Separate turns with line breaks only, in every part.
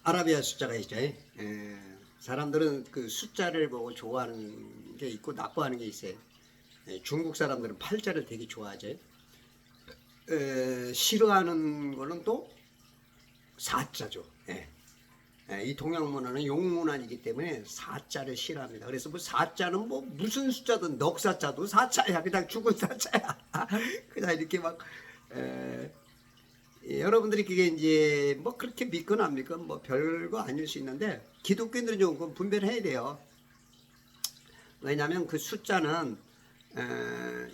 아라비아 숫자가 있죠. 사람들은 그 숫자를 보고 좋아하는 게 있고 나빠하는 게 있어요. 중국 사람들은 팔자를 되게 좋아하죠. 싫어하는 거는 또 사자죠. 이 동양 문화는 용 문화이기 때문에 사자를 싫어합니다. 그래서 뭐 사자는 뭐 무슨 숫자든 넉사자도 사자야. 그냥 죽은 사자야. 그냥 이렇게 막 여러분들이 그게 이제 뭐 그렇게 믿건 안 믿건 뭐 별거 아닐 수 있는데 기독교인들은 좀 분별해야 돼요. 왜냐하면 그 숫자는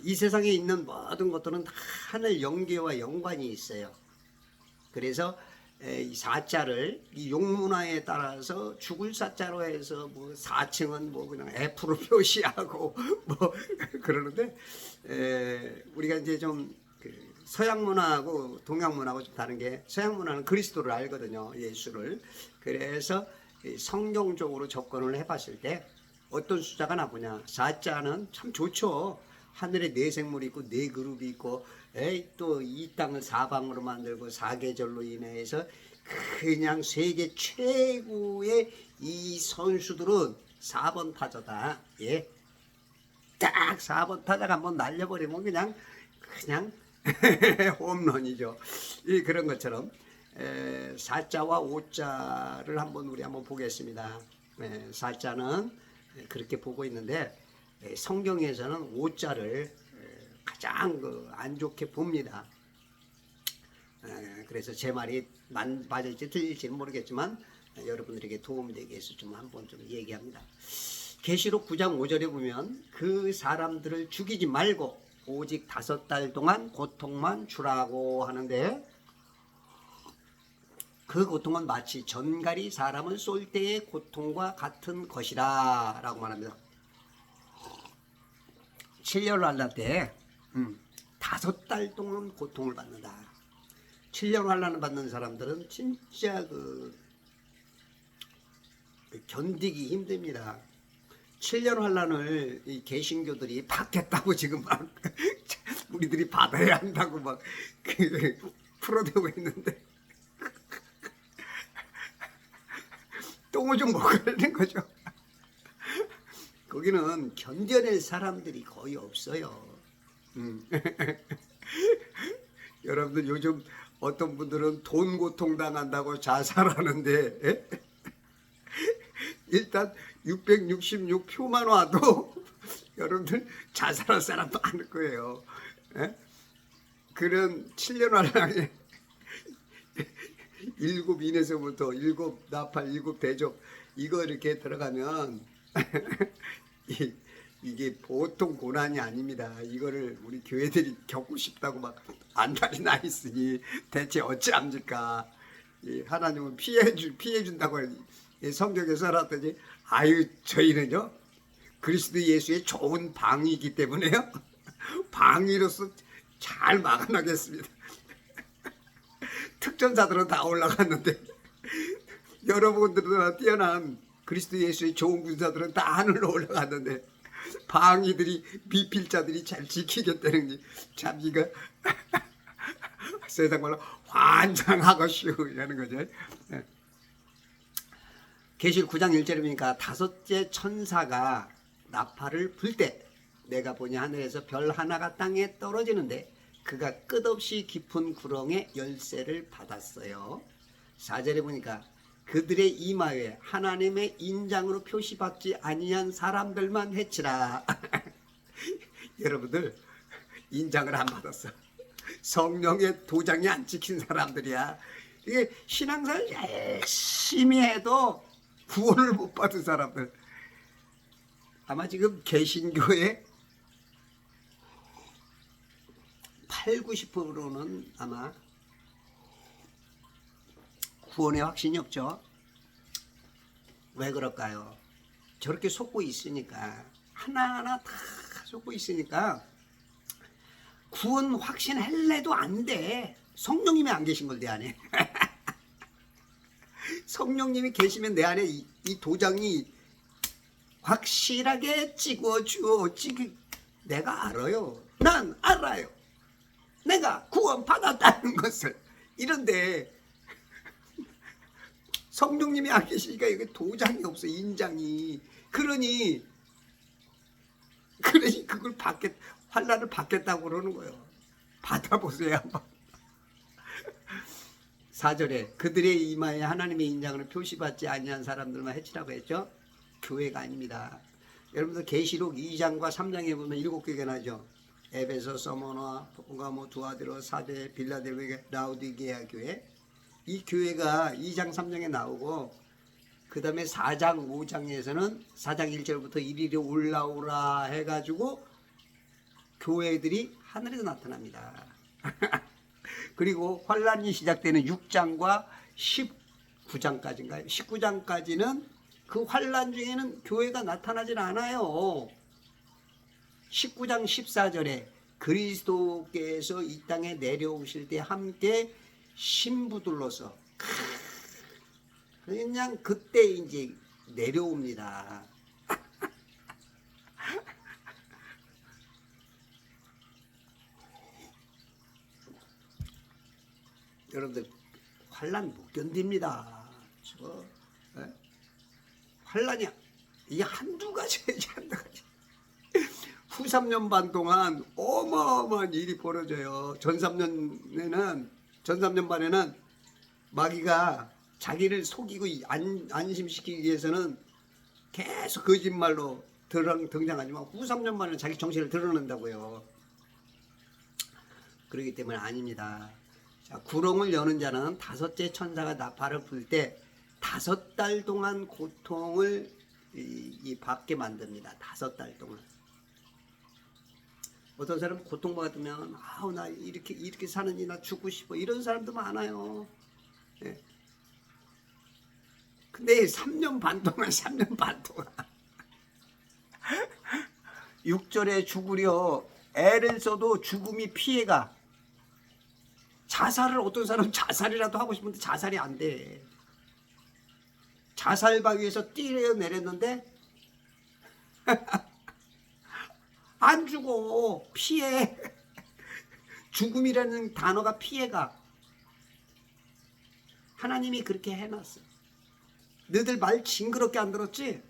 이 세상에 있는 모든 것들은 다 하늘 영계와 연관이 있어요. 그래서 이 사자를 이 용문화에 따라서 죽을 사자로 해서 뭐 4층은 뭐 그냥 F로 표시하고 뭐 그러는데 우리가 이제 좀 서양 문화하고 동양 문화하고 좀 다른 게 서양 문화는 그리스도를 알거든요. 예수를. 그래서 성경적으로 접근을 해봤을 때 어떤 숫자가 나쁘냐. 사자는 참 좋죠. 하늘에 네 생물이 있고 네 그룹이 있고 또 이 땅을 사방으로 만들고 사계절로 인해서 그냥 세계 최고의 이 선수들은 4번 타자다. 예. 딱 4번 타자가 한번 날려버리면 그냥 홈런이죠. 그런 것처럼 사자와 오자를 우리 한번 보겠습니다. 사자는 그렇게 보고 있는데 성경에서는 오자를 가장 안 좋게 봅니다. 그래서 제 말이 맞을지 틀릴지는 모르겠지만 여러분들에게 도움이 되기 위해서 좀 한번 좀 얘기합니다. 계시록 9장 5절에 보면 그 사람들을 죽이지 말고 오직 5달 동안 고통만 주라고 하는데 그 고통은 마치 전갈이 사람을 쏠 때의 고통과 같은 것이다 라고 말합니다. 7년 환란 때 5달 동안 고통을 받는다. 7년 환란을 받는 사람들은 진짜 견디기 힘듭니다. 7년 환란을 이 개신교들이 받겠다고 지금 막 우리들이 받아야 한다고 막 풀어대고 있는데 똥을 좀 먹어야 되는 거죠. 거기는 견뎌낼 사람들이 거의 없어요. 여러분들 요즘 어떤 분들은 돈 고통 당한다고 자살하는데 일단 666표만 와도 여러분들 자살할 사람도 많을 거예요. 그런 7년 환란에 7 인에서부터 7 나팔 7 대접 이거 이렇게 들어가면 이게 보통 고난이 아닙니다. 이거를 우리 교회들이 겪고 싶다고 막 안달이 나 있으니 대체 어찌합니까? 하나님은 피해준다고 성경에 써놨더니 아유 저희는요 그리스도 예수의 좋은 방위이기 때문에요 방위로서 잘 막아나겠습니다. 특전사들은 다 올라갔는데 여러분들보다 뛰어난 그리스도 예수의 좋은 군사들은 다 하늘로 올라갔는데 방위들이 미필자들이 잘 지키겠다는 게 참 이거 세상 말로 환장하고쇼 이라는 거죠. 계시록 9장 1절에 보니까 5째 천사가 나팔을 불 때 내가 보니 하늘에서 별 하나가 땅에 떨어지는데 그가 끝없이 깊은 구렁에 열쇠를 받았어요. 4절에 보니까 그들의 이마에 하나님의 인장으로 표시받지 아니한 사람들만 해치라. 여러분들 인장을 안 받았어. 성령의 도장이 안 찍힌 사람들이야. 이게 신앙생활 열심히 해도 구원을 못 받은 사람들. 아마 지금 개신교의 80~90%는 아마 구원의 확신이 없죠. 왜 그럴까요? 저렇게 속고 있으니까 하나하나 다 속고 있으니까 구원 확신할래도 안 돼. 성령님이 안 계신 걸 내 안에. 성령님이 계시면 내 안에 이 도장이 확실하게 찍어주어. 내가 알아요. 난 알아요. 내가 구원 받았다는 것을. 이런데 성령님이 안 계시니까 이게 도장이 없어, 인장이. 그러니 그걸 환란을 받겠다고 그러는 거예요. 받아보세요 한번. 4절에 그들의 이마에 하나님의 인장을 표시받지 아니한 사람들만 해치라고 했죠. 교회가 아닙니다. 여러분들 계시록 2장과 3장에 보면 7개가 나죠. 에베소, 서머나, 포가모, 두아디로, 사데, 빌라델베, 라우디게아 교회. 이 교회가 2장 3장에 나오고 그 다음에 4장 5장에서는 4장 1절부터 이리로 올라오라 해가지고 교회들이 하늘에서 나타납니다. 그리고 환란이 시작되는 6장과 19장까지인가요? 19장까지는 그 환란 중에는 교회가 나타나질 않아요. 19장 14절에 그리스도께서 이 땅에 내려오실 때 함께 신부들로서 그냥 그때 이제 내려옵니다. 여러분들 환란 못 견딥니다. 환란이 이게 한두 가지지, 한두 가지. 후 3년 반 동안 어마어마한 일이 벌어져요. 전 3년 반에는 마귀가 자기를 속이고 안심시키기 위해서는 계속 거짓말로 등장하지만 후 3년 만에 자기 정체를 드러낸다고요. 그렇기 때문에 아닙니다. 자, 구렁을 여는 자는 5째 천사가 나팔을 불 때 5달 동안 고통을 받게 만듭니다. 5달 동안. 어떤 사람은 고통받으면 아우 나 이렇게 사느니 나 죽고 싶어 이런 사람도 많아요. 예. 근데 3년 반 동안 6절에 죽으려 애를 써도 죽음이 피해가. 자살을 어떤 사람은 자살이라도 하고 싶은데 자살이 안 돼. 자살바위에서 뛰어내렸는데 안 죽어. 피해. 죽음이라는 단어가 피해가. 하나님이 그렇게 해놨어. 너희들 말 징그럽게 안 들었지?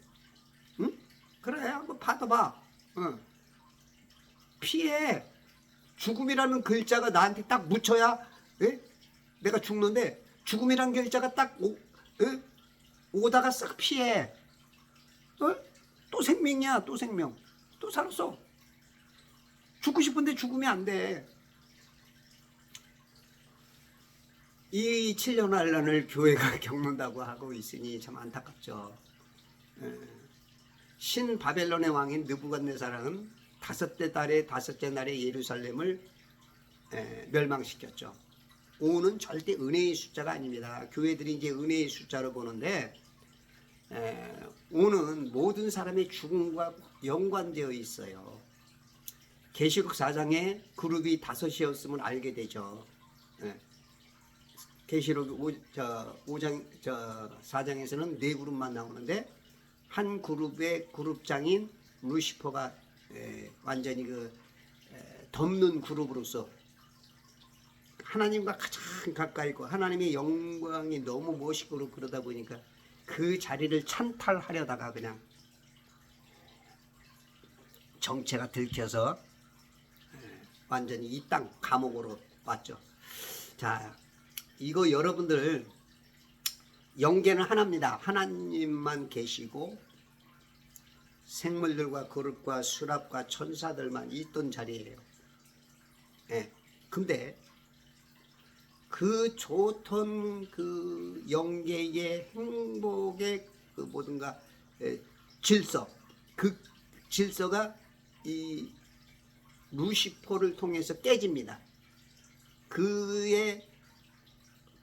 응? 그래 한번 받아봐. 응. 피해. 죽음이라는 글자가 나한테 딱 묻혀야 내가 죽는데 죽음이라는 글자가 딱 오다가 싹 피해. 또 생명이야. 또 생명. 또 살았어. 죽고 싶은데 죽으면 안 돼. 이 7년 환란을 교회가 겪는다고 하고 있으니 참 안타깝죠. 신 바벨론의 왕인 느부갓네살은 5째 달의 5째 날에 예루살렘을 멸망시켰죠. 5는 절대 은혜의 숫자가 아닙니다. 교회들이 이제 은혜의 숫자로 보는데 5는 모든 사람의 죽음과 연관되어 있어요. 계시록 4장에 그룹이 5이었음을 알게 되죠. 계시록 4장에서는 4그룹만 나오는데 한 그룹의 그룹장인 루시퍼가 완전히 덮는 그룹으로서 하나님과 가장 가까이 있고 하나님의 영광이 너무 멋있고 그러다 보니까 그 자리를 찬탈하려다가 그냥 정체가 들켜서 완전히 이 땅 감옥으로 왔죠. 자, 이거 여러분들 영계는 하나입니다. 하나님만 계시고 생물들과 거룩과 수랍과 천사들만 있던 자리예요. 근데 그 좋던 그 영계의 행복의 그 뭐든가 질서, 그 질서가 이 루시퍼를 통해서 깨집니다. 그의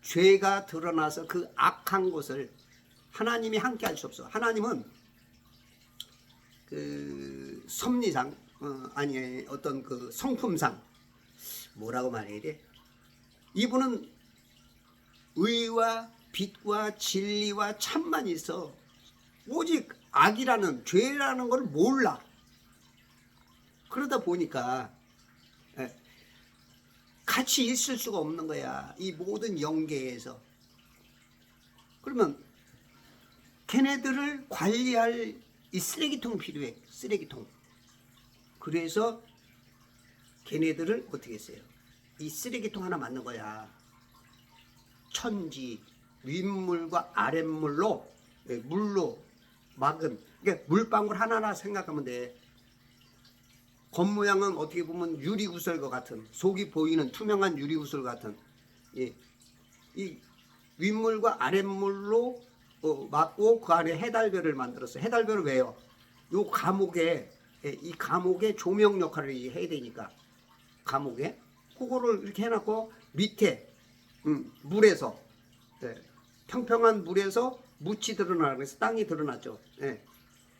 죄가 드러나서 그 악한 것을 하나님이 함께 할 수 없어. 하나님은 그 섭리상 아니 어떤 그 성품상 뭐라고 말해야 돼? 이분은 의와 빛과 진리와 참만 있어. 오직 악이라는 죄라는 걸 몰라. 그러다 보니까 같이 있을 수가 없는 거야. 이 모든 영계에서. 그러면 걔네들을 관리할 이 쓰레기통 필요해. 쓰레기통. 그래서 걔네들을 어떻게 했어요? 이 쓰레기통 하나 만든 거야. 천지, 윗물과 아랫물로, 물로 막은, 그러니까 물방울 하나하나 생각하면 돼. 겉모양은 어떻게 보면 유리구슬과 같은, 속이 보이는 투명한 유리구슬 같은, 이 윗물과 아랫물로 막고 그 안에 해달별을 만들었어요. 해달별은 왜요? 요 감옥에, 이 감옥의 조명 역할을 해야 되니까, 감옥에 그거를 이렇게 해놨고, 밑에 물에서, 평평한 물에서 묻이 드러나고 그래서 땅이 드러났죠.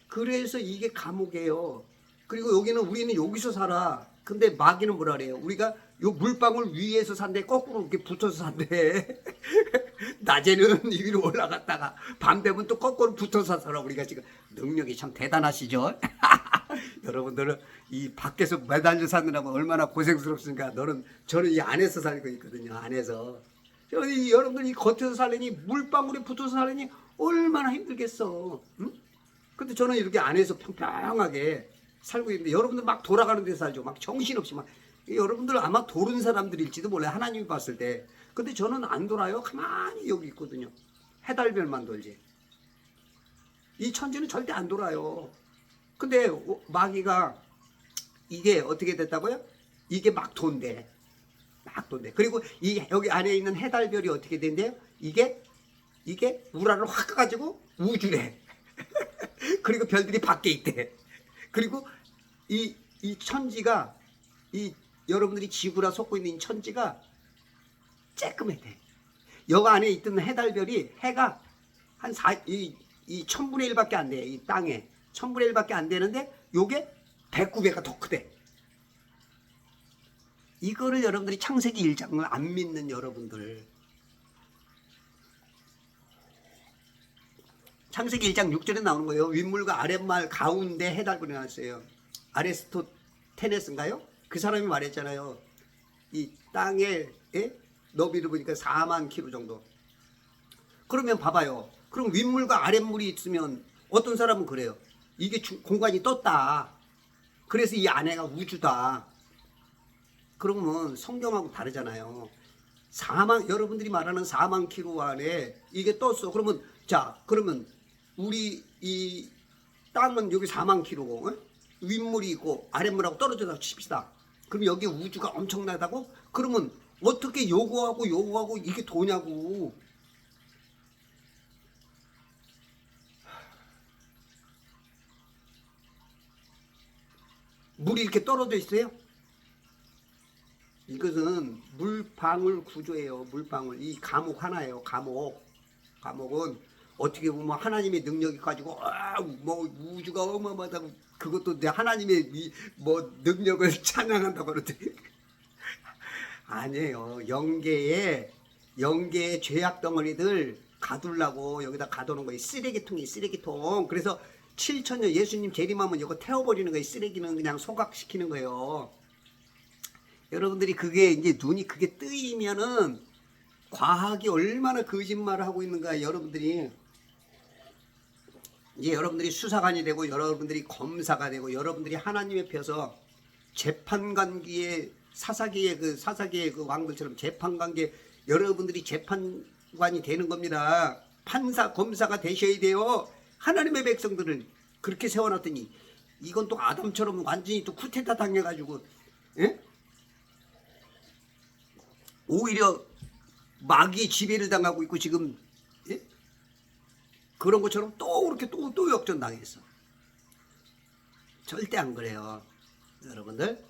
그래서 이게 감옥이에요. 그리고 여기는 우리는 여기서 살아. 근데 마귀는 뭐라 그래요? 우리가 요 물방울 위에서 산대, 거꾸로 이렇게 붙어서 산대. 낮에는 위로 올라갔다가 밤 되면 또 거꾸로 붙어서 살아. 우리가 지금 능력이 참 대단하시죠? 여러분들은 이 밖에서 매달려 사느라고 얼마나 고생스럽습니까? 저는 이 안에서 살고 있거든요. 안에서. 여러분들 이 겉에서 살려니, 물방울에 붙어서 살려니 얼마나 힘들겠어. 응? 근데 저는 이렇게 안에서 평평하게 살고 있는데, 여러분들 막 돌아가는 데서 살죠. 막 정신없이 막. 여러분들 아마 도른 사람들일지도 몰라요. 하나님이 봤을 때. 근데 저는 안 돌아요. 가만히 여기 있거든요. 해달별만 돌지. 이 천지는 절대 안 돌아요. 근데 마귀가 이게 어떻게 됐다고요? 이게 막 돈대. 막 돈대. 그리고 여기 안에 있는 해달별이 어떻게 된대요? 이게 우라를 확 가지고 우주래. 그리고 별들이 밖에 있대. 그리고 이 천지가, 여러분들이 지구라 속고 있는 이 천지가 쬐끔해. 여기 안에 있던 해달별이, 해가 한 이 1000분의 1밖에 안 돼. 이 땅에 1000분의 1밖에 안 되는데 요게 109배가 더 크대. 이거를 여러분들이 창세기 1장을 안 믿는 여러분들, 창세기 1장 6절에 나오는 거예요. 윗물과 아랫말 가운데 해달별이 나왔어요. 아리스토테네스인가요? 그 사람이 말했잖아요. 이 땅의 너비를 보니까 4만 킬로 정도. 그러면 봐봐요. 그럼 윗물과 아랫물이 있으면 어떤 사람은 그래요. 이게 공간이 떴다. 그래서 이 안에가 우주다. 그러면 성경하고 다르잖아요. 여러분들이 말하는 4만 킬로 안에 이게 떴어. 그러면 우리 이 땅은 여기 4만 킬로고, 윗물이 있고 아랫물하고 떨어져서 칩시다. 그럼 여기 우주가 엄청나다고? 그러면 어떻게 요거하고 이게 도냐고. 물이 이렇게 떨어져 있어요? 이것은 물방울 구조예요. 물방울. 이 감옥 하나예요. 감옥은 어떻게 보면 하나님의 능력이 가지고 뭐 우주가 어마어마하다고, 그것도 하나님의 능력을 찬양한다고 그러더니 아니에요. 영계의 죄악 덩어리들 가두려고 여기다 가두는 거예요. 쓰레기통. 그래서 7,000년 예수님 재림하면 이거 태워버리는 거예요. 쓰레기는 그냥 소각시키는 거예요. 여러분들이 그게 이제 눈이 그게 뜨이면은 과학이 얼마나 거짓말을 하고 있는가. 여러분들이 이제 여러분들이 수사관이 되고, 여러분들이 검사가 되고, 여러분들이 하나님의 펴서 재판관기에 사사기의 그 왕들처럼 재판관기에 여러분들이 재판관이 되는 겁니다. 판사 검사가 되셔야 돼요. 하나님의 백성들을 그렇게 세워놨더니 이건 또 아담처럼 완전히 또 쿠데타 당해가지고, 오히려 마귀의 지배를 당하고 있고 지금, 그런 것처럼 또 그렇게 또 역전당했어. 절대 안 그래요. 여러분들,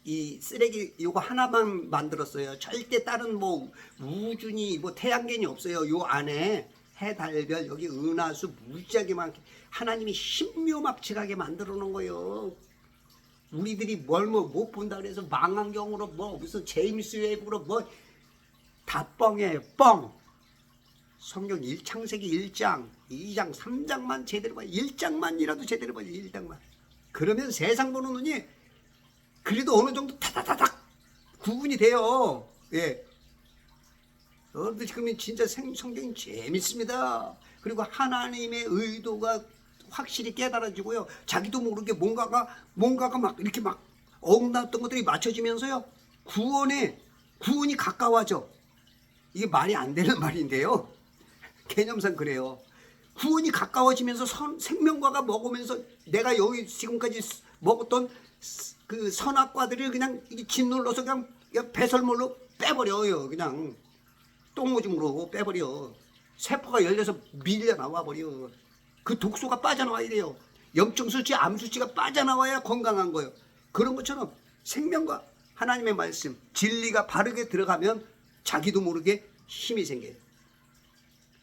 이 쓰레기 요거 하나만 만들었어요. 절대 다른 우주니 태양계니 없어요. 요 안에 해달별, 여기 은하수 무지하게 많게 하나님이 신묘막측하게 만들어 놓은 거예요. 우리들이 뭘 못 본다 그래서 망원경으로 무슨 제임스 웹으로 다 뻥이에요. 뻥. 성경 창세기 1장, 2장, 3장만 제대로 봐요. 1장만이라도 제대로 봐요. 1장만. 그러면 세상 보는 눈이 그래도 어느 정도 타다다닥 구분이 돼요. 예. 여러분들 지금 진짜 성경이 재밌습니다. 그리고 하나님의 의도가 확실히 깨달아지고요. 자기도 모르게 뭔가가 막 이렇게 막 어긋났던 것들이 맞춰지면서요. 구원이 가까워져. 이게 말이 안 되는 말인데요. 개념상 그래요. 구원이 가까워지면서 생명과가 먹으면서 내가 여기 지금까지 먹었던 그 선악과들을 그냥 짓눌러서 그냥 배설물로 빼버려요. 그냥 똥오줌으로 빼버려. 세포가 열려서 밀려 나와버려. 그 독소가 빠져나와야 돼요. 염증 수치, 암 수치가 빠져나와야 건강한 거예요. 그런 것처럼 생명과 하나님의 말씀, 진리가 바르게 들어가면 자기도 모르게 힘이 생겨요.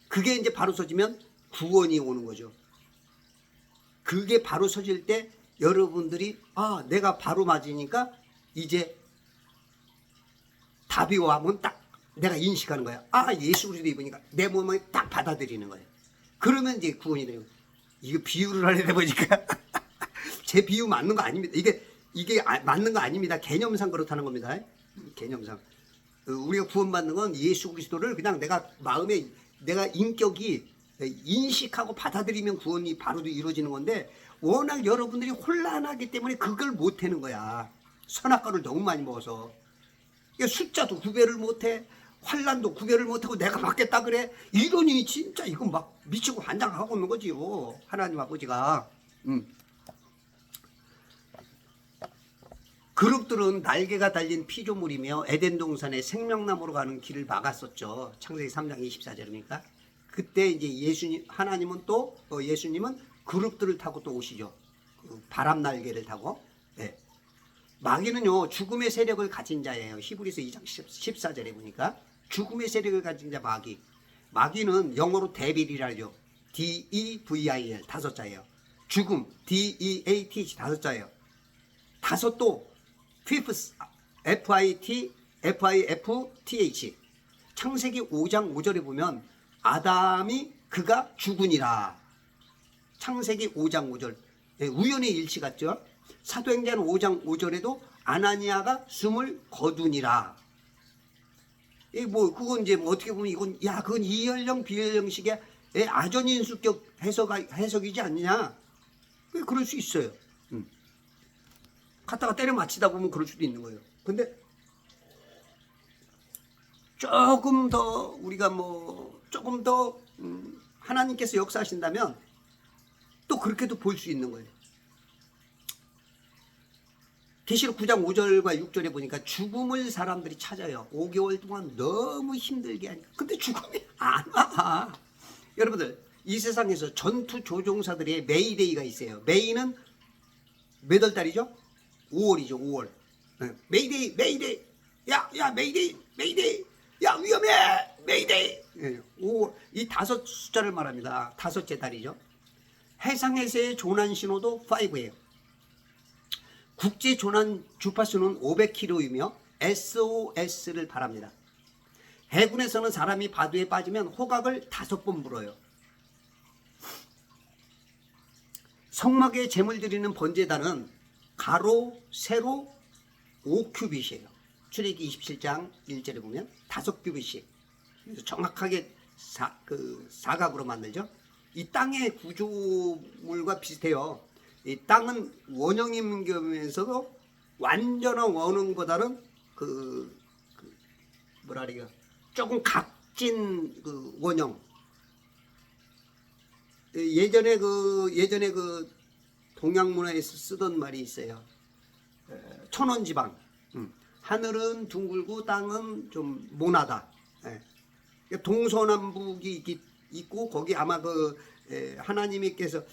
그게 이제 바로 서지면 구원이 오는 거죠. 그게 바로 서질 때 여러분들이 내가 바로 맞으니까 이제 답이 오면 딱 내가 인식하는 거야. 예수 그리스도 입으니까 내 몸에 딱 받아들이는 거예요. 그러면 이제 구원이 돼요. 이거 비유를 하려다 보니까 제 비유 맞는 거 아닙니다. 이게 맞는 거 아닙니다. 개념상 그렇다는 겁니다. 개념상 우리가 구원받는 건 예수 그리스도를 그냥 내가 마음에 내가 인격이 인식하고 받아들이면 구원이 바로 이루어지는 건데 워낙 여러분들이 혼란하기 때문에 그걸 못하는 거야. 선악과를 너무 많이 먹어서. 숫자도 구별을 못해. 환란도 구별을 못하고 내가 받겠다 그래. 이러니 진짜 이건 막 미치고 환장하고 있는 거지요. 하나님 아버지가. 그룹들은 날개가 달린 피조물이며 에덴 동산에 생명나무로 가는 길을 막았었죠. 창세기 3장 24절입니까? 그때 이제 예수님은 그룹들을 타고 또 오시죠. 바람 날개를 타고. 네. 마귀는요 죽음의 세력을 가진 자예요. 히브리서 2장 14절에 보니까 죽음의 세력을 가진 자 마귀는 영어로 데빌이라죠. D-E-V-I-L 다섯 자예요. 죽음 D-E-A-T 다섯 자예요. 다섯도 fifth F-I-F-T-H 창세기 5장 5절에 보면 아담이 그가 죽으니라. 창세기 5장 5절 우연의 일치 같죠. 사도행전 5장 5절에도 아나니아가 숨을 거두니라. 그건 이제 어떻게 보면 그건 이연령 비연령식의 아전인수격 해석이지 않느냐. 그럴 수 있어요. 갖다가 때려 맞히다 보면 그럴 수도 있는 거예요. 근데 조금 더 우리가 조금 더 하나님께서 역사하신다면 또 그렇게도 볼 수 있는 거예요. 계시록 9장 5절과 6절에 보니까 죽음을 사람들이 찾아요. 5개월 동안 너무 힘들게 하니까. 근데 죽음이 안 와. 여러분들 이 세상에서 전투 조종사들의 메이데이가 있어요. 메이는 몇 월 달이죠? 5월이죠. 5월. 메이데이 메이데이 야 메이데이 야 위험해 메이데이. 5월 이 다섯 숫자를 말합니다. 다섯째 달이죠. 해상에서의 조난 신호도 5예요. 국제 조난 주파수는 500km이며 SOS를 바랍니다. 해군에서는 사람이 바다에 빠지면 호각을 5번 불어요. 성막에 제물 드리는 번제단은 가로, 세로 5큐빗이에요. 출애기 27장 1절에 보면 5큐빗씩. 정확하게 사각으로 만들죠. 이 땅의 구조물과 비슷해요. 이 땅은 원형인 겸에서도 완전한 원형보다는 조금 각진 원형. 예전에 동양 문화에서 쓰던 말이 있어요. 천원지방. 하늘은 둥글고 땅은 좀 모나다. 동서남북이 있고 거기 아마 하나님께서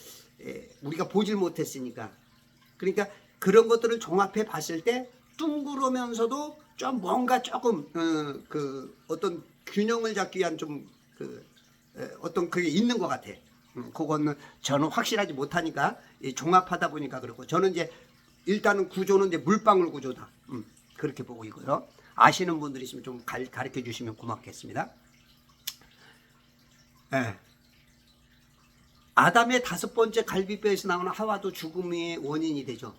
우리가 보질 못했으니까. 그러니까 그런 것들을 종합해 봤을 때 둥그러면서도 좀 뭔가 조금 어떤 균형을 잡기 위한 어떤 그게 있는 것 같아. 그거는 저는 확실하지 못하니까 종합하다 보니까 그렇고 저는 이제 일단은 구조는 이제 물방울 구조다. 그렇게 보고 있고요. 아시는 분들이 있으면 좀 가르쳐 주시면 고맙겠습니다. 아담의 5번째 갈비뼈에서 나오는 하와도 죽음의 원인이 되죠.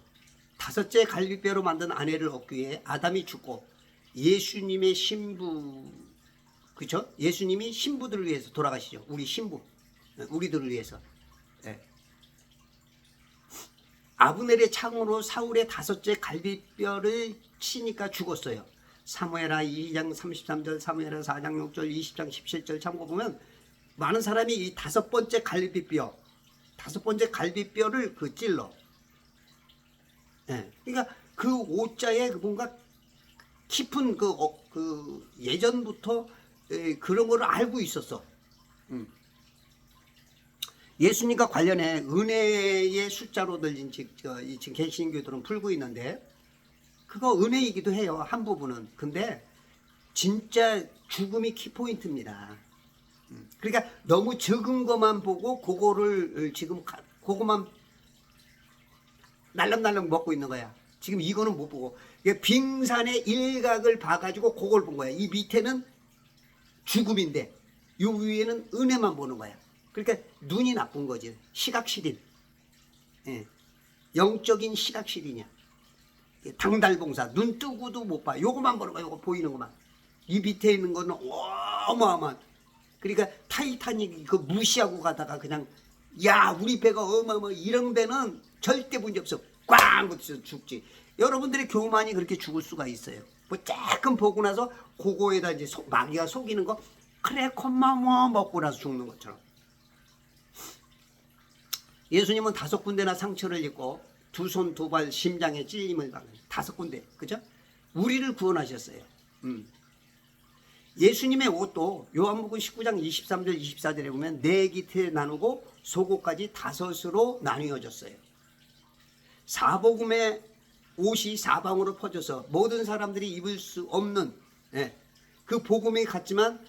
5째 갈비뼈로 만든 아내를 얻기 위해 아담이 죽고 예수님의 신부 그렇죠? 예수님이 신부들을 위해서 돌아가시죠. 우리 신부, 우리들을 위해서. 예. 아브넬의 창으로 사울의 5째 갈비뼈를 치니까 죽었어요. 사무엘하 2장 33절, 사무엘하 4장 6절, 20장 17절 참고 보면 많은 사람이 이 5번째 갈비뼈를 그 찔러. 예. 그러니까 그 오자에 뭔가 깊은 그 예전부터 그런 걸 알고 있었어. 예수님과 관련해 은혜의 숫자로 들린 지금 개신교들은 풀고 있는데 그거 은혜이기도 해요. 한 부분은. 근데 진짜 죽음이 키포인트입니다. 그러니까 너무 적은 것만 보고 그거를 지금 그것만 날름날름 먹고 있는 거야. 지금 이거는 못 보고 빙산의 일각을 봐가지고 그걸 본 거야. 이 밑에는 죽음인데 이 위에는 은혜만 보는 거야. 그러니까 눈이 나쁜 거지. 시각시린. 예. 영적인 시각시린이야. 당달봉사. 눈 뜨고도 못 봐. 요거만 보는 거야. 요거 보이는 것만. 이 밑에 있는 거는 어마어마한. 그러니까 타이타닉 그 무시하고 가다가 그냥 야 우리 배가 어마어마 이런 배는 절대 문제 없어. 꽝 붙여서 죽지. 여러분들의 교만이 그렇게 죽을 수가 있어요. 뭐 조금 보고 나서 그거에다 이제 마귀가 속이는 거 그래 콧마모 먹고 나서 죽는 것처럼. 예수님은 5군데나 상처를 입고 2손 2발 심장에 찔림을 받는 5군데. 그죠? 우리를 구원하셨어요. 예수님의 옷도 요한복음 19장 23절 24절에 보면 네 깃에 나누고 속옷까지 5으로 나뉘어졌어요. 사복음의 옷이 사방으로 퍼져서 모든 사람들이 입을 수 없는 그 복음이 같지만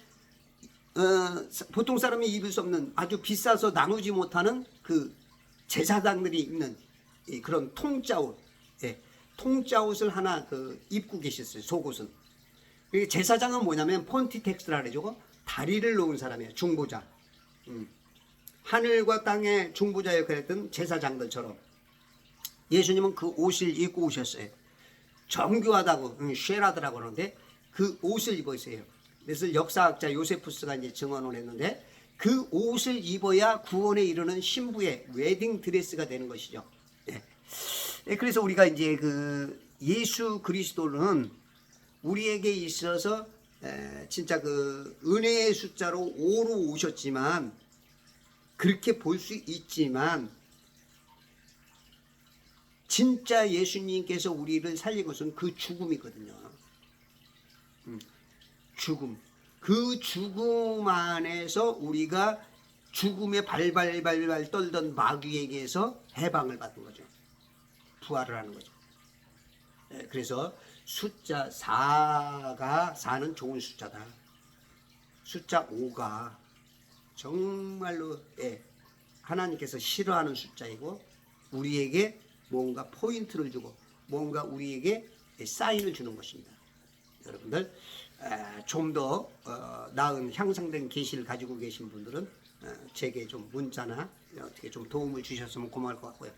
보통 사람이 입을 수 없는 아주 비싸서 나누지 못하는 그 제사장들이 입는 그런 통짜옷, 통짜옷을 하나 입고 계셨어요. 속옷은. 제사장은 뭐냐면 폰티텍스라 그러죠. 다리를 놓은 사람이에요. 중보자. 하늘과 땅의 중보자 역할을 했던 제사장들처럼 예수님은 그 옷을 입고 오셨어요. 정교하다고 쉐라드라고 하는데 그 옷을 입어 있어요. 그래서 역사학자 요세푸스가 이제 증언을 했는데 그 옷을 입어야 구원에 이르는 신부의 웨딩 드레스가 되는 것이죠. 그래서 우리가 이제 그 예수 그리스도는 우리에게 있어서 진짜 그 은혜의 숫자로 5로 오셨지만 그렇게 볼 수 있지만 진짜 예수님께서 우리를 살린 것은 그 죽음이거든요. 죽음. 그 죽음 안에서 우리가 죽음에 발발발발 떨던 마귀에게서 해방을 받은 거죠. 부활을 하는 거죠. 그래서 숫자 4는 좋은 숫자다. 숫자 5가 정말로 하나님께서 싫어하는 숫자이고 우리에게 뭔가 포인트를 주고 뭔가 우리에게 사인을 주는 것입니다. 여러분들 좀 더 나은 향상된 계시를 가지고 계신 분들은 제게 좀 문자나 어떻게 좀 도움을 주셨으면 고마울 것 같고요.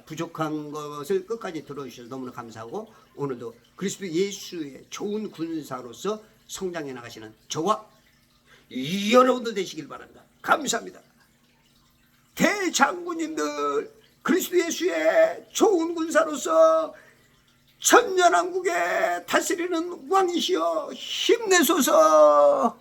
부족한 것을 끝까지 들어주셔서 너무나 감사하고 오늘도 그리스도 예수의 좋은 군사로서 성장해 나가시는 저와 여러분들 되시길 바랍니다. 감사합니다. 대장군님들 그리스도 예수의 좋은 군사로서 천년왕국에 다스리는 왕이시여 힘내소서.